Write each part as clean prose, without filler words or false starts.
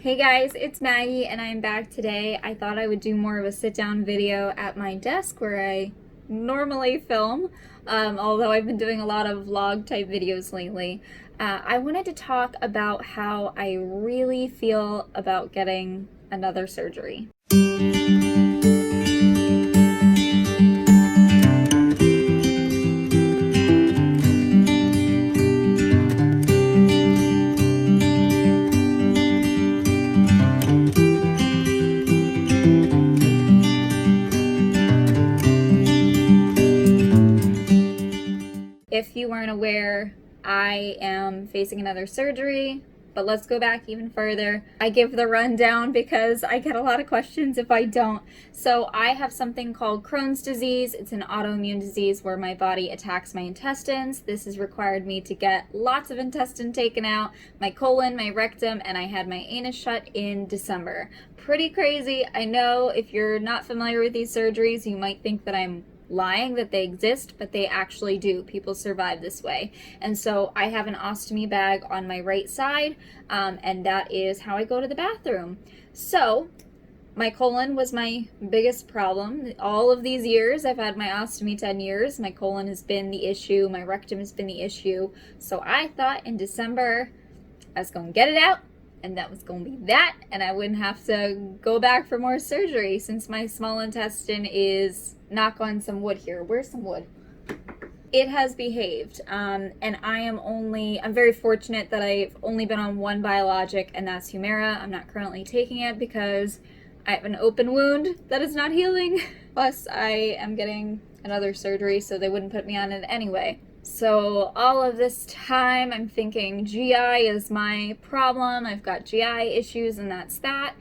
Hey guys, it's Maggie and I'm back today. I thought I would do more of a sit-down video at my desk where I normally film, although I've been doing a lot of vlog type videos lately. I wanted to talk about how I really feel about getting another surgery. If you weren't aware, I am facing another surgery, but let's go back even further. I give the rundown because I get a lot of questions if I don't. So I have something called Crohn's disease. It's an autoimmune disease where my body attacks my intestines. This has required me to get lots of intestine taken out, my colon, my rectum, and I had my anus shut in December. Pretty crazy. I know if you're not familiar with these surgeries, you might think that I'm lying that they exist, but they actually do. People survive this way. And so I have an ostomy bag on my right side, and that is how I go to the bathroom. So my colon was my biggest problem. All of these years, I've had my ostomy 10 years. My colon has been the issue. My rectum has been the issue. So I thought in December I was going to get it out, and that was going to be that, and I wouldn't have to go back for more surgery since my small intestine is, knock on some wood here. Where's some wood? It has behaved, and I'm very fortunate that I've only been on one biologic, and that's Humira. I'm not currently taking it because I have an open wound that is not healing. Plus, I am getting another surgery, so they wouldn't put me on it anyway. So all of this time I'm thinking GI is my problem. I've got GI issues and that's that.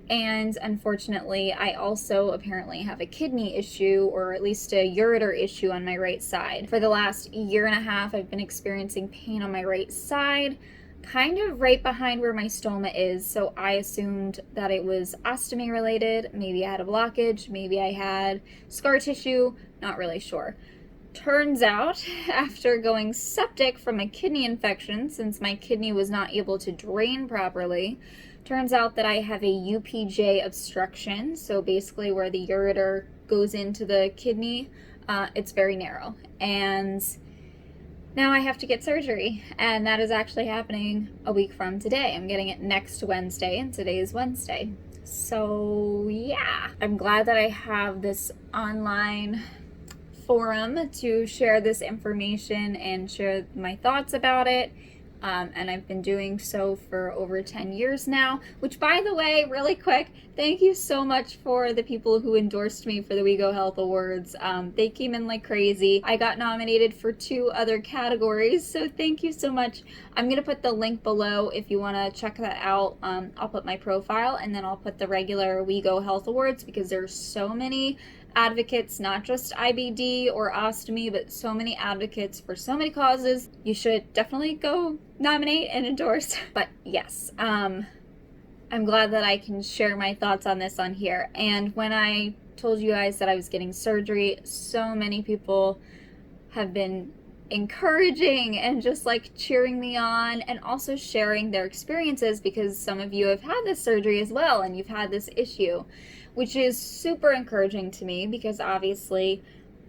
And unfortunately, I also apparently have a kidney issue, or at least a ureter issue on my right side. For the last year and a half, I've been experiencing pain on my right side, kind of right behind where my stoma is. So I assumed that it was ostomy related. Maybe I had a blockage, maybe I had scar tissue, not really sure. Turns out, after going septic from a kidney infection, since my kidney was not able to drain properly, turns out that I have a UPJ obstruction. So basically where the ureter goes into the kidney, it's very narrow. And now I have to get surgery, and that is actually happening a week from today. I'm getting it next Wednesday, and today is Wednesday. So yeah, I'm glad that I have this online forum to share this information and share my thoughts about it. And I've been doing so for over 10 years now, which, by the way, really quick, thank you so much for the people who endorsed me for the We Go Health Awards. They came in like crazy. I got nominated for 2 other categories, so thank you so much. I'm going to put the link below if you want to check that out. I'll put my profile, and then I'll put the regular We Go Health Awards, because there's so many advocates, not just IBD or ostomy, but so many advocates for so many causes. You should definitely go nominate and endorse. But yes, I'm glad that I can share my thoughts on this on here. And when I told you guys that I was getting surgery, so many people have been encouraging and just like cheering me on, and also sharing their experiences, because some of you have had this surgery as well and you've had this issue, which is super encouraging to me, because obviously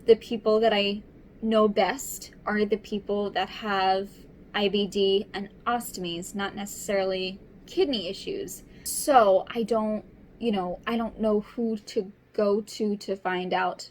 the people that I know best are the people that have IBD and ostomies, not necessarily kidney issues. So I don't know who to go to find out,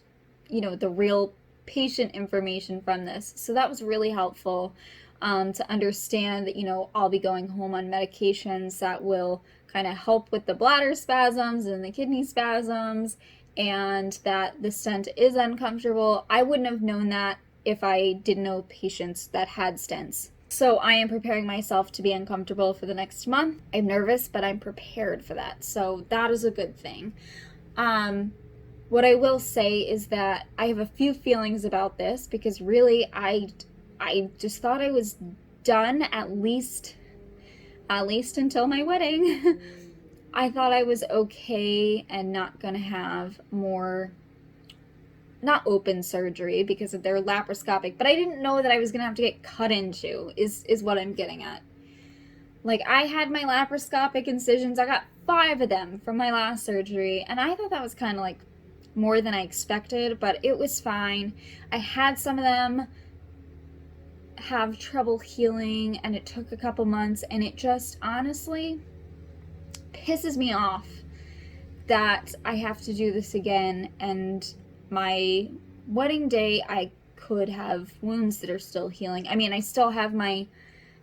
the real patient information from this. So that was really helpful to understand that, I'll be going home on medications that will kind of help with the bladder spasms and the kidney spasms, and that the stent is uncomfortable. I wouldn't have known that if I didn't know patients that had stents. So I am preparing myself to be uncomfortable for the next month. I'm nervous, but I'm prepared for that. So that is a good thing. What I will say is that I have a few feelings about this, because really I just thought I was done, at least until my wedding. I thought I was okay and not gonna have more, not open surgery because of their laparoscopic, but I didn't know that I was gonna have to get cut into, is what I'm getting at. Like, I had my laparoscopic incisions. I got 5 of them from my last surgery, and I thought that was kind of like more than I expected, but it was fine. I had some of them have trouble healing, and it took a couple months, and it just honestly pisses me off that I have to do this again. And my wedding day, I could have wounds that are still healing. I mean, I still have my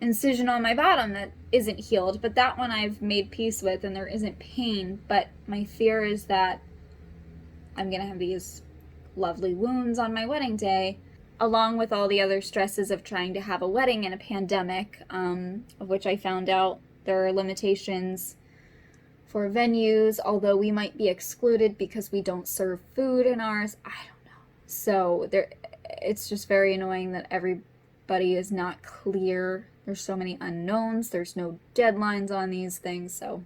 incision on my bottom that isn't healed, but that one I've made peace with and there isn't pain. But my fear is that I'm gonna have these lovely wounds on my wedding day, along with all the other stresses of trying to have a wedding in a pandemic, of which I found out there are limitations for venues, although we might be excluded because we don't serve food in ours. I don't know. So it's just very annoying that everybody is not clear. There's so many unknowns. There's no deadlines on these things. So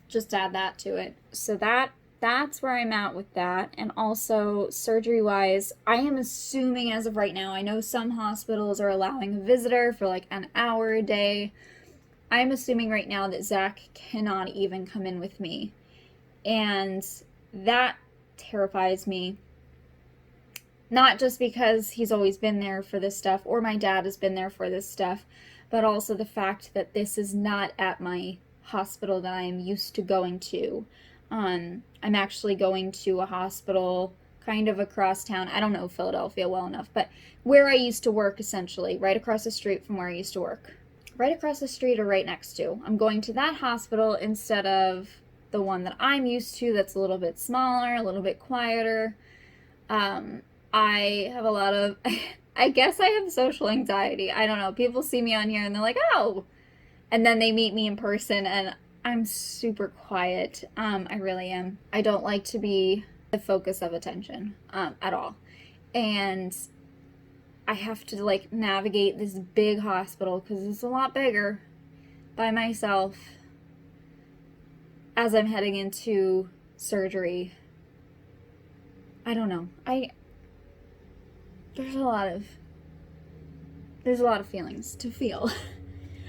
just add that to it. So that's where I'm at with that. And also surgery wise, I am assuming as of right now, I know some hospitals are allowing a visitor for like an hour a day. I'm assuming right now that Zach cannot even come in with me. And that terrifies me. Not just because he's always been there for this stuff, or my dad has been there for this stuff, but also the fact that this is not at my hospital that I am used to going to. I'm actually going to a hospital kind of across town. I don't know Philadelphia well enough, but where I used to work, essentially, right across the street from where I used to work. Right across the street or right next to. I'm going to that hospital instead of the one that I'm used to that's a little bit smaller, a little bit quieter. I have a lot of, I guess I have social anxiety. I don't know. People see me on here and they're like, oh, and then they meet me in person and I'm super quiet. I really am. I don't like to be the focus of attention at all. And I have to like navigate this big hospital because it's a lot bigger by myself as I'm heading into surgery. I don't know. There's a lot of feelings to feel.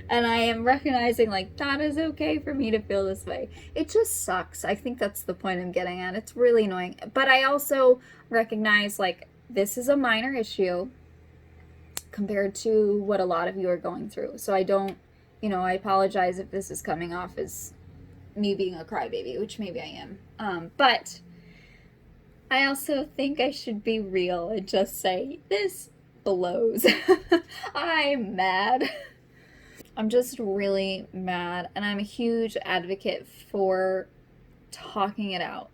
And I am recognizing like that is okay for me to feel this way. It just sucks. I think that's the point I'm getting at. It's really annoying. But I also recognize like this is a minor issue compared to what a lot of you are going through. So I don't, I apologize if this is coming off as me being a crybaby, which maybe I am. But I also think I should be real and just say, this blows. I'm mad. I'm just really mad, and I'm a huge advocate for talking it out.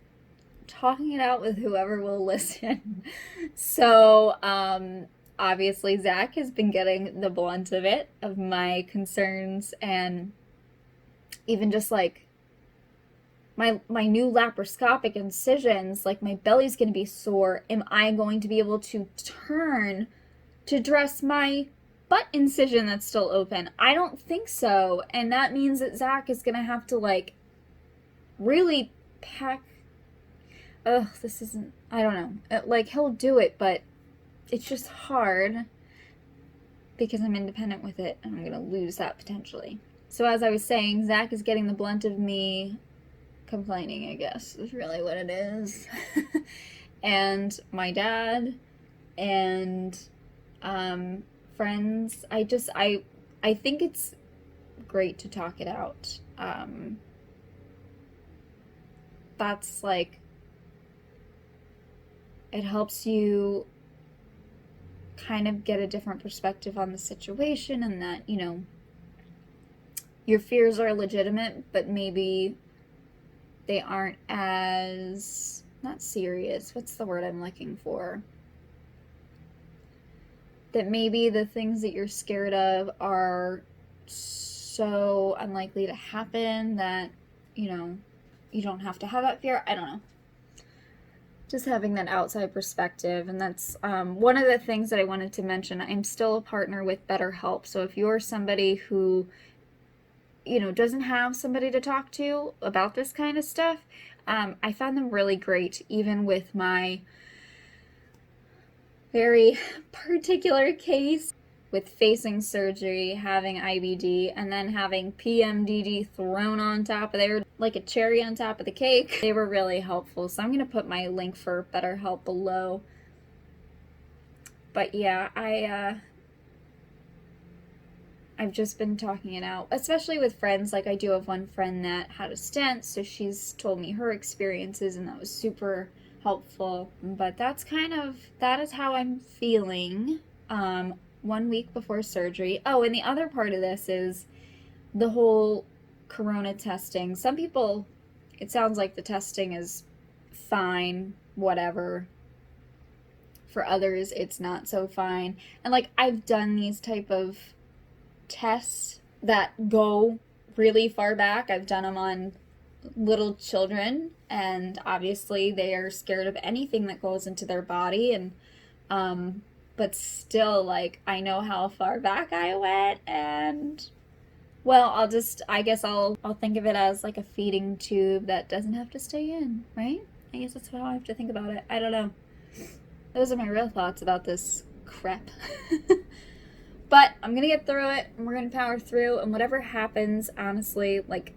Talking it out with whoever will listen. So, obviously Zach has been getting the blunt of it, of my concerns, and even just like my new laparoscopic incisions, like my belly's going to be sore. Am I going to be able to turn to dress my butt incision that's still open? I don't think so. And that means that Zach is going to have to like really pack. Ugh, this isn't, I don't know. Like he'll do it, but it's just hard because I'm independent with it and I'm going to lose that potentially. So as I was saying, Zach is getting the blunt of me complaining, I guess, is really what it is. And my dad and friends, I think it's great to talk it out. That's like, it helps you kind of get a different perspective on the situation, and that, your fears are legitimate, but maybe they aren't as, not serious, what's the word I'm looking for? That maybe the things that you're scared of are so unlikely to happen that, you don't have to have that fear. I don't know. Just having that outside perspective. And that's one of the things that I wanted to mention. I'm still a partner with BetterHelp. So if you're somebody who doesn't have somebody to talk to about this kind of stuff, I found them really great, even with my very particular case. with facing surgery, having IBD, and then having PMDD thrown on top of there like a cherry on top of the cake. They were really helpful. So I'm going to put my link for BetterHelp below. But yeah, I've just been talking it out, especially with friends. Like, I do have one friend that had a stent, so she's told me her experiences, and that was super helpful. But that is how I'm feeling 1 week before surgery. Oh, and the other part of this is the whole corona testing. Some people, it sounds like the testing is fine, whatever. For others, it's not so fine. And like, I've done these type of tests that go really far back. I've done them on little children, and obviously they are scared of anything that goes into their body, and but still, like, I know how far back I went, and well, I guess I'll think of it as like a feeding tube that doesn't have to stay in, right? I guess that's how I have to think about it. I don't know. Those are my real thoughts about this crap. But I'm going to get through it, and we're going to power through, and whatever happens, honestly, like,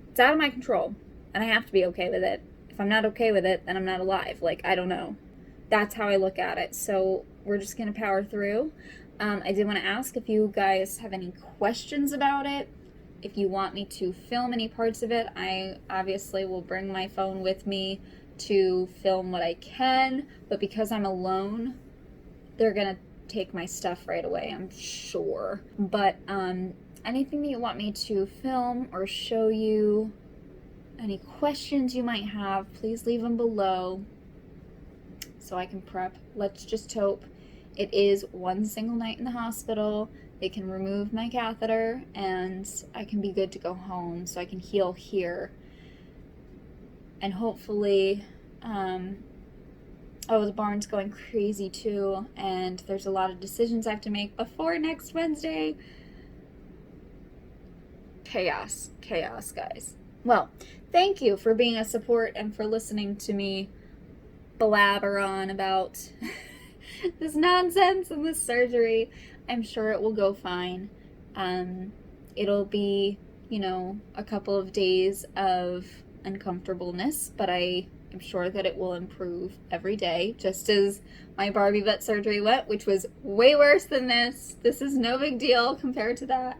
it's out of my control, and I have to be okay with it. If I'm not okay with it, then I'm not alive. Like, I don't know. That's how I look at it. So we're just going to power through. I did want to ask if you guys have any questions about it. If you want me to film any parts of it, I obviously will bring my phone with me to film what I can, but because I'm alone, they're going to take my stuff right away, I'm sure. But anything that you want me to film or show you, any questions you might have, please leave them below so I can prep. Let's just hope it is one single night in the hospital. They can remove my catheter and I can be good to go home so I can heal here. And hopefully oh, the barn's going crazy too, and there's a lot of decisions I have to make before next Wednesday. Chaos, guys. Well, thank you for being a support and for listening to me blabber on about this nonsense and this surgery. I'm sure it will go fine. It'll be, a couple of days of uncomfortableness, but I'm sure that it will improve every day, just as my Barbie butt surgery went, which was way worse than this. This is no big deal compared to that.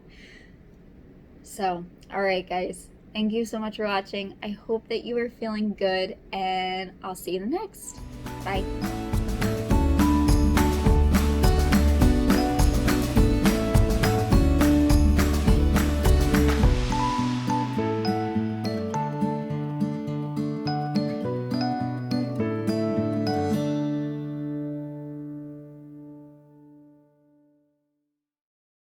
So, alright guys, thank you so much for watching. I hope that you are feeling good, and I'll see you in the next. Bye.